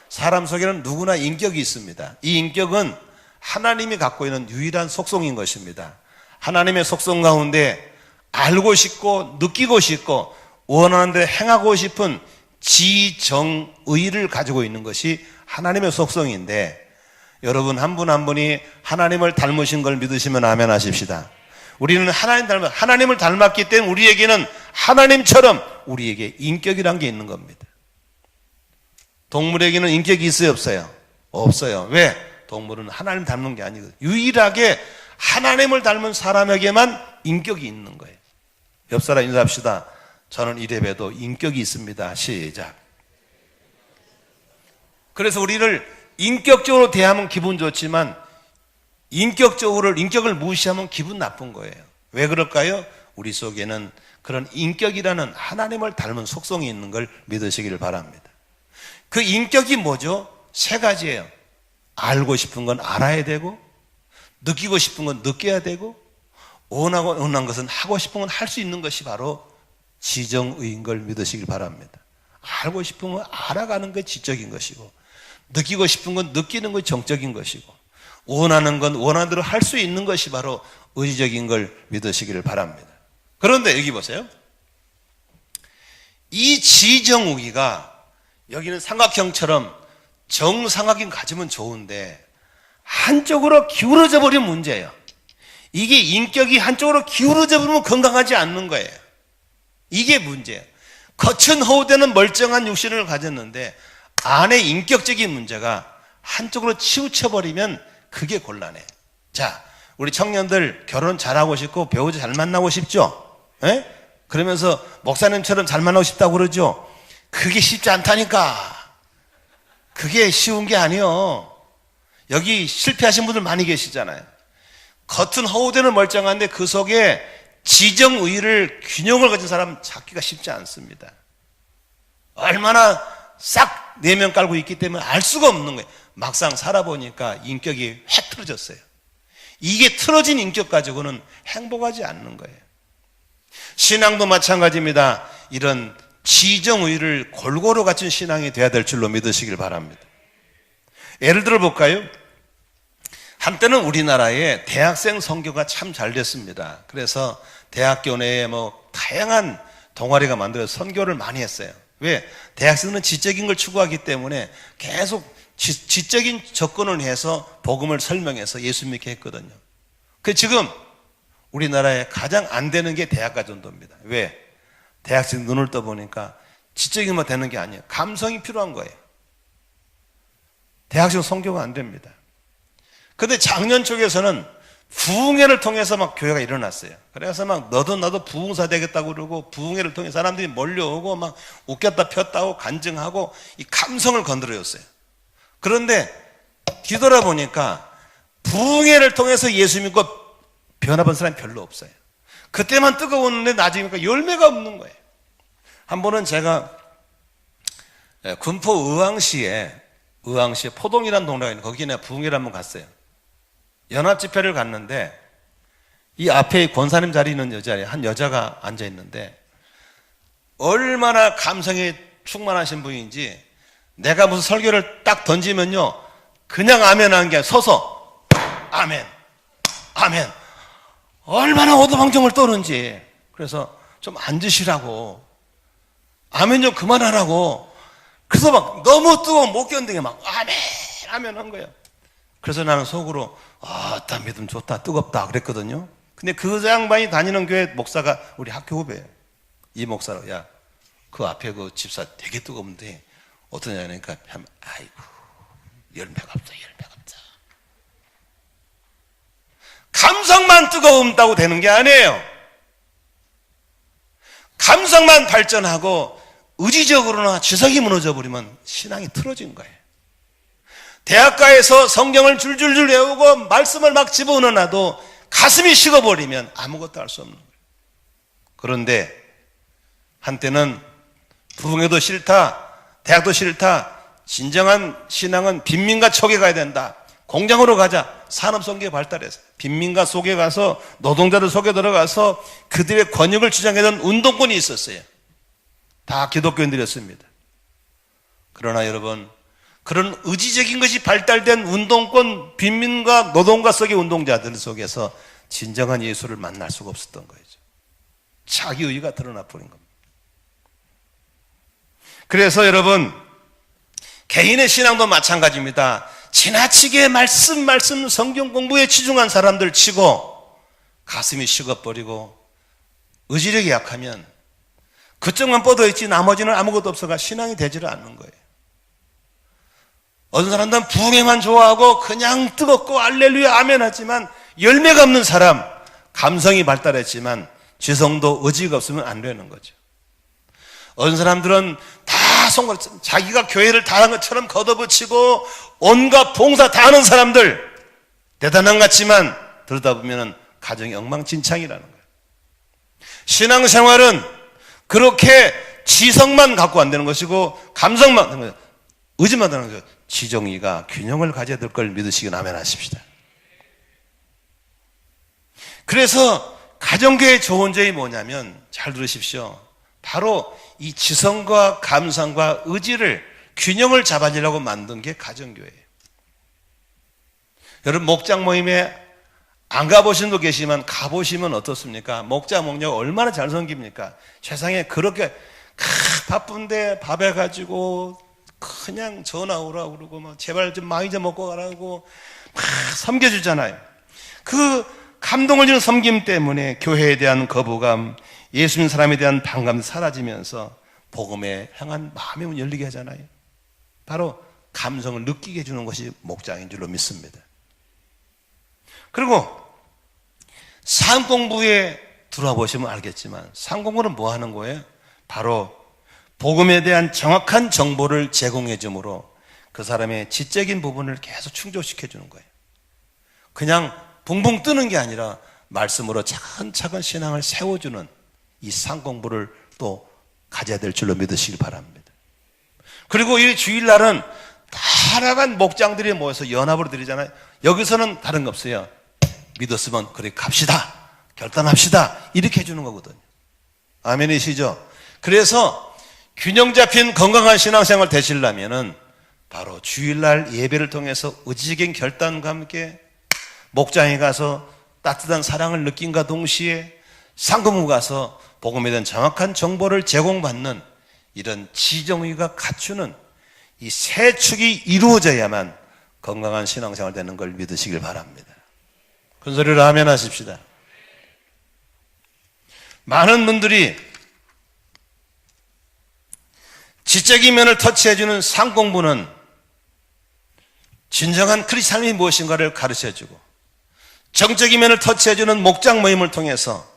Speaker 1: 사람 속에는 누구나 인격이 있습니다. 이 인격은 하나님이 갖고 있는 유일한 속성인 것입니다. 하나님의 속성 가운데 알고 싶고 느끼고 싶고 원하는 대로 행하고 싶은 지정의를 가지고 있는 것이 하나님의 속성인데 여러분 한 분 한 분이 하나님을 닮으신 걸 믿으시면 아멘 하십시다. 우리는 하나님을 닮았기 때문에 우리에게는 하나님처럼 우리에게 인격이란 게 있는 겁니다. 동물에게는 인격이 있어요 없어요? 없어요. 왜? 동물은 하나님 닮는 게 아니거든요. 유일하게 하나님을 닮은 사람에게만 인격이 있는 거예요. 옆 사람 인사합시다. 저는 이래봬도 인격이 있습니다. 시작. 그래서 우리를 인격적으로 대하면 기분 좋지만 인격을 무시하면 기분 나쁜 거예요. 왜 그럴까요? 우리 속에는 그런 인격이라는 하나님을 닮은 속성이 있는 걸 믿으시기를 바랍니다. 그 인격이 뭐죠? 세 가지예요. 알고 싶은 건 알아야 되고 느끼고 싶은 건 느껴야 되고 원한 것은 하고 싶은 건 할 수 있는 것이 바로 지정의인 걸 믿으시길 바랍니다. 알고 싶은 건 알아가는 게 지적인 것이고 느끼고 싶은 건 느끼는 것이 정적인 것이고 원하는 건 원하는 대로 할 수 있는 것이 바로 의지적인 걸 믿으시기를 바랍니다. 그런데 여기 보세요. 이 지정의가 여기는 삼각형처럼 정삼각형 가지면 좋은데 한쪽으로 기울어져 버린 문제예요. 이게 인격이 한쪽으로 기울어져 버리면 건강하지 않는 거예요. 이게 문제예요. 겉은 허우되는 멀쩡한 육신을 가졌는데 안에 인격적인 문제가 한쪽으로 치우쳐버리면 그게 곤란해. 자, 우리 청년들 결혼 잘하고 싶고 배우자 잘 만나고 싶죠? 에? 그러면서 목사님처럼 잘 만나고 싶다고 그러죠? 그게 쉽지 않다니까. 그게 쉬운 게 아니요. 여기 실패하신 분들 많이 계시잖아요. 겉은 허우되는 멀쩡한데 그 속에 지정의를 균형을 가진 사람 찾기가 쉽지 않습니다. 얼마나 싹 내면 깔고 있기 때문에 알 수가 없는 거예요. 막상 살아보니까 인격이 확 틀어졌어요. 이게 틀어진 인격 가지고는 행복하지 않는 거예요. 신앙도 마찬가지입니다. 이런 지정의를 골고루 갖춘 신앙이 돼야 될 줄로 믿으시길 바랍니다. 예를 들어 볼까요? 한때는 우리나라에 대학생 선교가 참 잘 됐습니다. 그래서 대학교 내에 다양한 동아리가 만들어서 선교를 많이 했어요. 왜? 대학생은 지적인 걸 추구하기 때문에 계속 지적인 접근을 해서 복음을 설명해서 예수 믿게 했거든요. 지금 우리나라에 가장 안 되는 게 대학가 전도입니다. 왜? 대학생 눈을 떠보니까 지적이면 되는 게 아니에요. 감성이 필요한 거예요. 대학생 성교가 안 됩니다. 그런데 작년 쪽에서는 부흥회를 통해서 막 교회가 일어났어요. 그래서 막 너도 나도 부흥사 되겠다고 그러고 부흥회를 통해 사람들이 몰려오고 막 웃겼다 폈다고 간증하고 이 감성을 건드려줬어요. 그런데 뒤돌아보니까 부흥회를 통해서 예수 믿고 변화본 사람이 별로 없어요. 그때만 뜨거웠는데 나중에 열매가 없는 거예요. 한 번은 제가 군포 의왕시에 포동이라는 동네가 있는데 거기에 내가 부흥회를 한번 갔어요. 연합집회를 갔는데 이 앞에 권사님 자리 있는 여자에 한 여자가 앉아 있는데 얼마나 감성에 충만하신 분인지 내가 무슨 설교를 딱 던지면요 그냥 아멘 하는 게 아니라 서서 아멘 아멘 얼마나 오도방정을 떠는지. 그래서 좀 앉으시라고 아멘 좀 그만하라고. 그래서 막 너무 뜨거워 못 견디게 막 아멘 아멘 한 거예요. 그래서 나는 속으로 딱 믿음 좋다 뜨겁다 그랬거든요. 근데 그 양반이 다니는 교회 목사가 우리 학교 후배예요. 이 목사로 야 그 앞에 그 집사 되게 뜨거운데 어떠냐 그러니까 아이고 열매가 없다. 감성만 뜨거움다고 되는 게 아니에요. 감성만 발전하고 의지적으로나 지성이 무너져 버리면 신앙이 틀어진 거예요. 대학가에서 성경을 줄줄줄 외우고 말씀을 막 집어넣어놔도 가슴이 식어버리면 아무것도 할 수 없는 거예요. 그런데 한때는 부흥회도 싫다, 대학도 싫다, 진정한 신앙은 빈민가 척에 가야 된다. 공장으로 가자. 산업성계가 발달해서 빈민가 속에 가서 노동자들 속에 들어가서 그들의 권익을 주장하던 운동권이 있었어요. 다 기독교인들이었습니다. 그러나 여러분 그런 의지적인 것이 발달된 운동권 빈민가 노동가 속의 운동자들 속에서 진정한 예수를 만날 수가 없었던 거죠. 자기 의의가 드러나 버린 겁니다. 그래서 여러분 개인의 신앙도 마찬가지입니다. 지나치게 말씀 성경 공부에 치중한 사람들 치고 가슴이 식어버리고 의지력이 약하면 그쪽만 뻗어있지 나머지는 아무것도 없어가 신앙이 되지를 않는 거예요. 어떤 사람들은 부흥회만 좋아하고 그냥 뜨겁고 알렐루야 아멘 하지만 열매가 없는 사람, 감성이 발달했지만 지성도 의지가 없으면 안 되는 거죠. 어떤 사람들은 다 자기가 교회를 다 한 것처럼 걷어붙이고 온갖 봉사 다 하는 사람들 대단한 것 같지만 들다 보면 가정이 엉망진창이라는 거예요. 신앙생활은 그렇게 지성만 갖고 안 되는 것이고 감성만 되는 거예요. 의지만 되는 거예요. 지정의가 균형을 가져야 될 걸 믿으시기 아멘 하십시다. 그래서 가정교회의 좋은 점이 뭐냐면 잘 들으십시오. 바로 이 지성과 감성과 의지를 균형을 잡아내려고 만든 게 가정교회예요. 여러분 목장 모임에 안 가보신 분도 계시지만 가보시면 어떻습니까? 목장 목녀가 얼마나 잘 섬깁니까? 세상에 그렇게 바쁜데 밥해가지고 그냥 전화 오라고 그러고 막 제발 좀 많이 좀 먹고 가라고 막 섬겨주잖아요. 그 감동을 주는 섬김 때문에 교회에 대한 거부감, 예수 믿는 사람에 대한 반감이 사라지면서 복음에 향한 마음의 문 열리게 하잖아요. 바로 감성을 느끼게 해주는 것이 목장인 줄로 믿습니다. 그리고 상공부에 들어와 보시면 알겠지만 상공부는 뭐 하는 거예요? 바로 복음에 대한 정확한 정보를 제공해 주므로 그 사람의 지적인 부분을 계속 충족시켜 주는 거예요. 그냥 붕붕 뜨는 게 아니라 말씀으로 차근차근 신앙을 세워주는 이 상공부를 또 가져야 될 줄로 믿으시길 바랍니다. 그리고 이 주일날은 다양한 목장들이 모여서 연합으로 드리잖아요. 여기서는 다른 거 없어요. 믿었으면 그래 갑시다, 결단합시다 이렇게 해주는 거거든요. 아멘이시죠? 그래서 균형 잡힌 건강한 신앙생활 되시려면은 바로 주일날 예배를 통해서 의지적인 결단과 함께 목장에 가서 따뜻한 사랑을 느낀과 동시에 상금부 가서 복음에 대한 정확한 정보를 제공받는 이런 지정의가 갖추는 이 세 축이 이루어져야만 건강한 신앙생활 되는 걸 믿으시길 바랍니다. 큰 소리로 아멘 하십시다. 많은 분들이 지적인 면을 터치해주는 상공부는 진정한 크리스찬이 무엇인가를 가르쳐주고, 정적인 면을 터치해주는 목장 모임을 통해서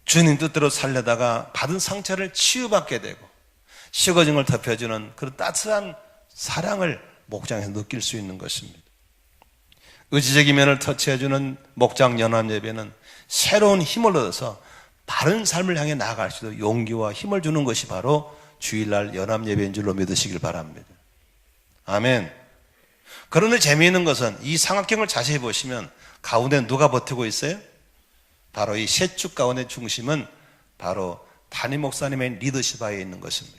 Speaker 1: 주님 뜻대로 살려다가 받은 상처를 치유받게 되고, 식어진 걸 덮여주는 그런 따뜻한 사랑을 목장에서 느낄 수 있는 것입니다. 의지적인 면을 터치해주는 목장 연합예배는 새로운 힘을 얻어서 바른 삶을 향해 나아갈 수 있도록 용기와 힘을 주는 것이 바로 주일날 연합예배인 줄로 믿으시길 바랍니다. 아멘. 그런데 재미있는 것은 이 삼각형을 자세히 보시면 가운데 누가 버티고 있어요? 바로 이 세 축 가운데 중심은 바로 담임 목사님의 리더십 하에 있는 것입니다.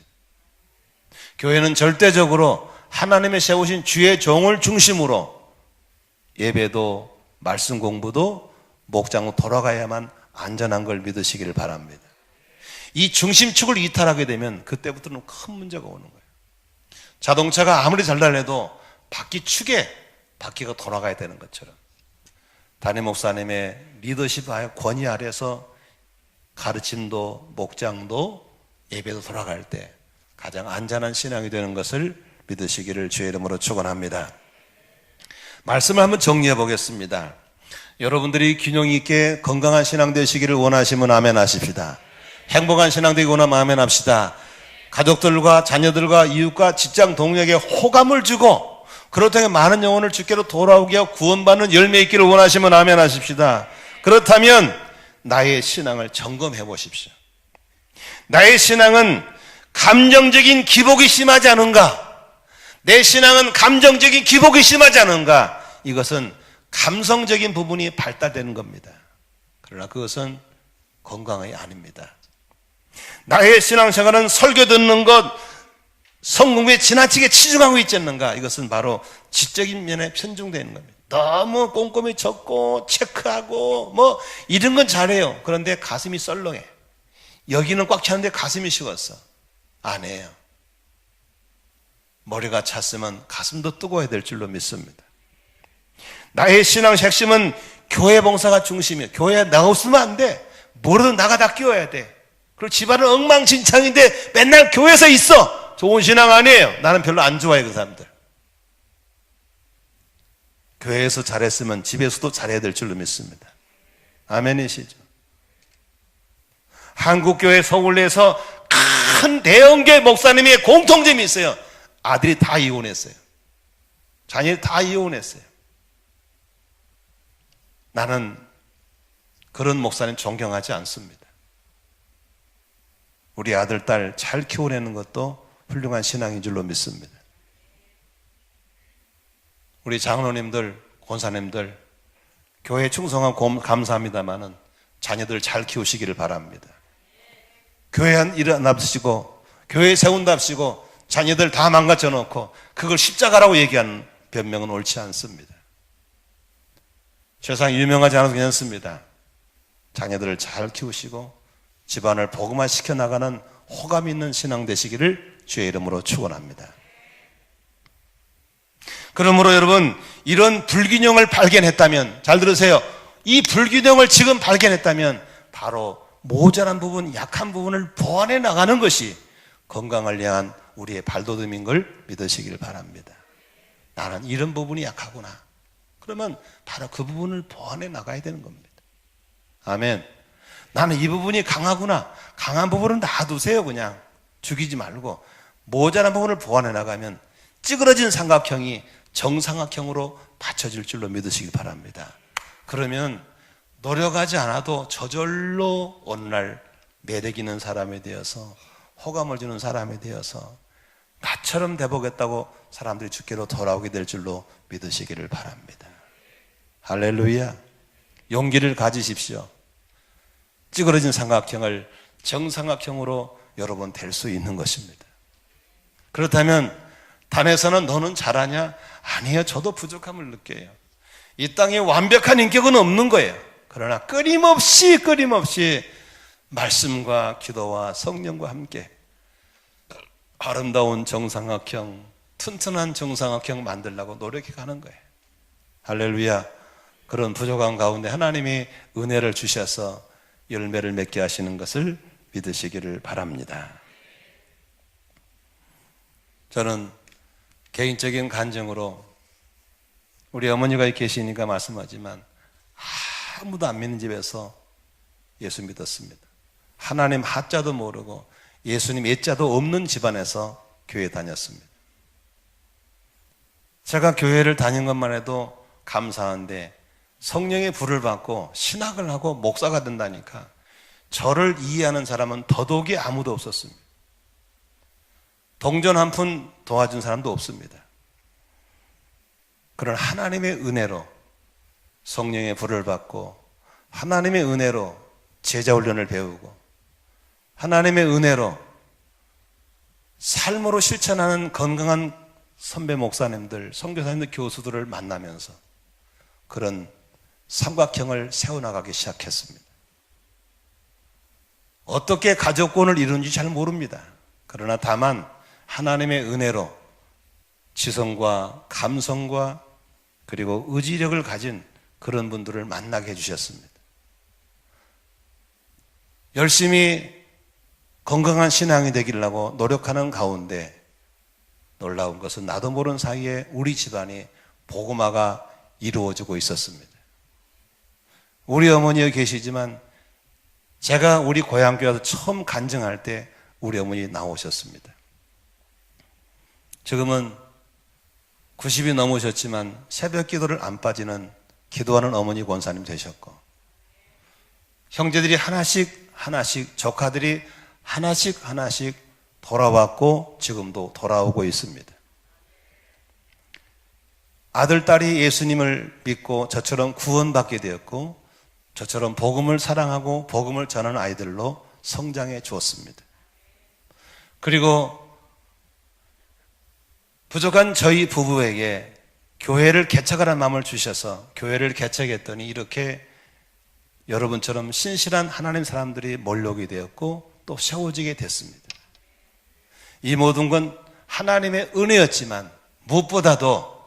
Speaker 1: 교회는 절대적으로 하나님의 세우신 주의 종을 중심으로 예배도 말씀 공부도 목장으로 돌아가야만 안전한 걸 믿으시기를 바랍니다. 이 중심축을 이탈하게 되면 그때부터는 큰 문제가 오는 거예요. 자동차가 아무리 잘 달려도 바퀴축에 바퀴가 돌아가야 되는 것처럼 담임 목사님의 리더십하에 권위 아래서 가르침도 목장도 예배도 돌아갈 때 가장 안전한 신앙이 되는 것을 믿으시기를 주의 이름으로 축원합니다. 말씀을 한번 정리해 보겠습니다. 여러분들이 균형 있게 건강한 신앙 되시기를 원하시면 아멘 하십시다. 행복한 신앙 되기 원하면 아멘 합시다. 가족들과 자녀들과 이웃과 직장 동료에게 호감을 주고 그렇다면 많은 영혼을 주께로 돌아오게 하고 구원받는 열매 있기를 원하시면 아멘 하십시다. 그렇다면 나의 신앙을 점검해 보십시오. 나의 신앙은 감정적인 기복이 심하지 않은가? 내 신앙은 감정적인 기복이 심하지 않은가? 이것은 감성적인 부분이 발달되는 겁니다. 그러나 그것은 건강이 아닙니다. 나의 신앙생활은 설교 듣는 것, 성공에 지나치게 치중하고 있지 않는가? 이것은 바로 지적인 면에 편중되어 있는 겁니다. 너무 꼼꼼히 적고 체크하고 뭐 이런 건 잘해요. 그런데 가슴이 썰렁해. 여기는 꽉 차는데 가슴이 식었어. 안 해요. 머리가 찼으면 가슴도 뜨거워야 될 줄로 믿습니다. 나의 신앙 핵심은 교회 봉사가 중심이에요. 교회에 나 없으면 안 돼. 뭐라도 나가 다 끼워야 돼. 그리고 집안은 엉망진창인데 맨날 교회에서 있어. 좋은 신앙 아니에요. 나는 별로 안 좋아해 그 사람들. 교회에서 잘했으면 집에서도 잘해야 될 줄로 믿습니다. 아멘이시죠? 한국교회 서울내에서 큰 대형교회 목사님의 공통점이 있어요. 아들이 다 이혼했어요. 자녀들이 다 이혼했어요. 나는 그런 목사님 존경하지 않습니다. 우리 아들, 딸 잘 키워내는 것도 훌륭한 신앙인 줄로 믿습니다. 우리 장로님들, 권사님들 교회에 충성하고 감사합니다마는 자녀들 잘 키우시기를 바랍니다. 교회 한 일어납시고 교회 세운답시고 자녀들 다 망가져 놓고 그걸 십자가라고 얘기하는 변명은 옳지 않습니다. 세상 유명하지 않아도 괜찮습니다. 자녀들을 잘 키우시고 집안을 복음화 시켜나가는 호감 있는 신앙 되시기를 주의 이름으로 축원합니다. 그러므로 여러분, 이런 불균형을 발견했다면, 잘 들으세요. 이 불균형을 지금 발견했다면 바로 모자란 부분, 약한 부분을 보완해 나가는 것이 건강을 향한 우리의 발돋움인 걸 믿으시길 바랍니다. 나는 이런 부분이 약하구나. 그러면 바로 그 부분을 보완해 나가야 되는 겁니다. 아멘. 나는 이 부분이 강하구나. 강한 부분은 놔두세요. 그냥 죽이지 말고 모자란 부분을 보완해 나가면 찌그러진 삼각형이 정삼각형으로 받쳐질 줄로 믿으시기 바랍니다. 그러면 노력하지 않아도 저절로 어느 날 매력 있는 사람이 되어서 호감을 주는 사람이 되어서 나처럼 돼보겠다고 사람들이 주께로 돌아오게 될 줄로 믿으시기를 바랍니다. 할렐루야. 용기를 가지십시오. 찌그러진 삼각형을 정삼각형으로 여러분 될 수 있는 것입니다. 그렇다면 단에서는 너는 잘하냐? 아니에요. 저도 부족함을 느껴요. 이 땅에 완벽한 인격은 없는 거예요. 그러나 끊임없이 말씀과 기도와 성령과 함께 아름다운 정삼각형, 튼튼한 정삼각형 만들려고 노력해 가는 거예요. 할렐루야. 그런 부족한 가운데 하나님이 은혜를 주셔서 열매를 맺게 하시는 것을 믿으시기를 바랍니다. 저는 개인적인 간증으로 우리 어머니가 계시니까 말씀하지만 아무도 안 믿는 집에서 예수 믿었습니다. 하나님 하자도 모르고 예수님 예자도 없는 집안에서 교회 다녔습니다. 제가 교회를 다닌 것만 해도 감사한데 성령의 불을 받고 신학을 하고 목사가 된다니까 저를 이해하는 사람은 더더욱이 아무도 없었습니다. 동전 한 푼 도와준 사람도 없습니다. 그런 하나님의 은혜로 성령의 불을 받고 하나님의 은혜로 제자 훈련을 배우고 하나님의 은혜로 삶으로 실천하는 건강한 선배 목사님들, 선교사님들, 교수들을 만나면서 그런 삼각형을 세워나가기 시작했습니다. 어떻게 가족권을 이루는지 잘 모릅니다. 그러나 다만 하나님의 은혜로 지성과 감성과 그리고 의지력을 가진 그런 분들을 만나게 해주셨습니다. 열심히 건강한 신앙이 되기라고 노력하는 가운데 놀라운 것은 나도 모르는 사이에 우리 집안이 복음화가 이루어지고 있었습니다. 우리 어머니가 계시지만 제가 우리 고향교회에서 처음 간증할 때 우리 어머니 나오셨습니다. 지금은 90이 넘으셨지만 새벽 기도를 안 빠지는 기도하는 어머니 권사님 되셨고 형제들이 하나씩 조카들이 하나씩 돌아왔고 지금도 돌아오고 있습니다. 아들, 딸이 예수님을 믿고 저처럼 구원받게 되었고 저처럼 복음을 사랑하고 복음을 전하는 아이들로 성장해 주었습니다. 그리고 부족한 저희 부부에게 교회를 개척하라는 마음을 주셔서 교회를 개척했더니 이렇게 여러분처럼 신실한 하나님 사람들이 몰려오게 되었고 또 세워지게 됐습니다. 이 모든 건 하나님의 은혜였지만 무엇보다도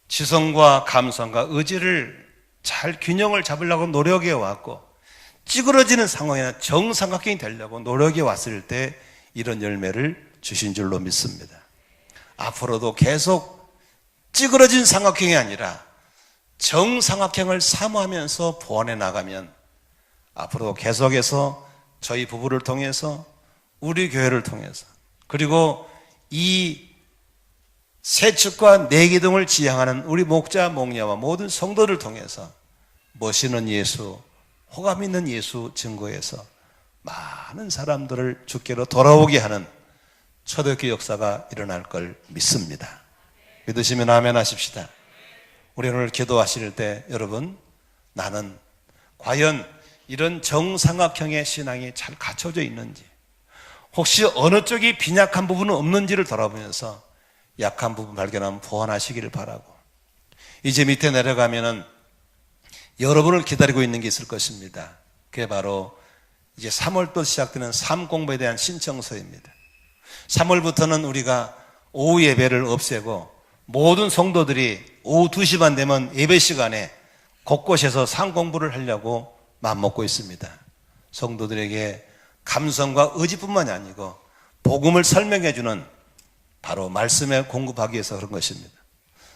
Speaker 1: 지성과 감성과 의지를 잘 균형을 잡으려고 노력해 왔고 찌그러지는 상황이나 정삼각형이 되려고 노력해 왔을 때 이런 열매를 주신 줄로 믿습니다. 앞으로도 계속 찌그러진 삼각형이 아니라 정삼각형을 사모하면서 보완해 나가면 앞으로 계속해서 저희 부부를 통해서 우리 교회를 통해서 그리고 이 세축과 내기둥을 지향하는 우리 목자 목녀와 모든 성도를 통해서 멋있는 예수, 호감 있는 예수 증거해서 많은 사람들을 주께로 돌아오게 하는 초대교회 역사가 일어날 걸 믿습니다. 믿으시면 아멘 하십시다. 우리 오늘 기도하실 때 여러분 나는 과연 이런 정삼각형의 신앙이 잘 갖춰져 있는지 혹시 어느 쪽이 빈약한 부분은 없는지를 돌아보면서 약한 부분 발견하면 보완하시기를 바라고 이제 밑에 내려가면은 여러분을 기다리고 있는 게 있을 것입니다. 그게 바로 이제 3월부터 시작되는 삶 공부에 대한 신청서입니다. 3월부터는 우리가 오후 예배를 없애고 모든 성도들이 오후 2시 반 되면 예배 시간에 곳곳에서 삶 공부를 하려고 마음먹고 있습니다. 성도들에게 감성과 의지뿐만이 아니고 복음을 설명해주는 바로 말씀에 공급하기 위해서 그런 것입니다.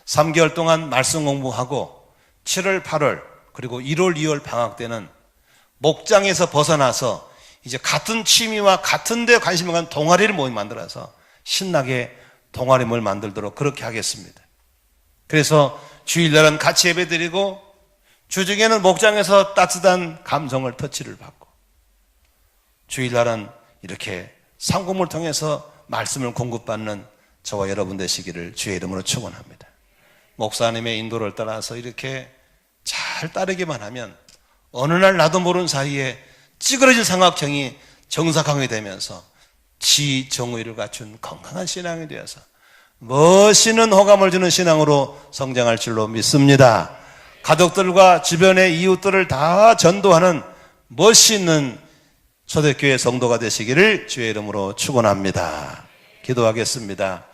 Speaker 1: 3개월 동안 말씀 공부하고 7월, 8월 그리고 1월, 2월 방학 때는 목장에서 벗어나서 이제 같은 취미와 같은 데 관심을 가진 동아리를 모임 만들어서 신나게 동아리를 만들도록 그렇게 하겠습니다. 그래서 주일날은 같이 예배드리고 주중에는 목장에서 따뜻한 감성을 터치를 받고 주일날은 이렇게 상공을 통해서 말씀을 공급받는 저와 여러분 되시기를 주의 이름으로 축원합니다. 목사님의 인도를 따라서 이렇게 잘 따르기만 하면 어느 날 나도 모르는 사이에 찌그러진 삼각형이 정사각형이 되면서 지정의를 갖춘 건강한 신앙이 되어서 멋있는 호감을 주는 신앙으로 성장할 줄로 믿습니다. 가족들과 주변의 이웃들을 다 전도하는 멋있는 초대교회 성도가 되시기를 주의 이름으로 축원합니다. 기도하겠습니다.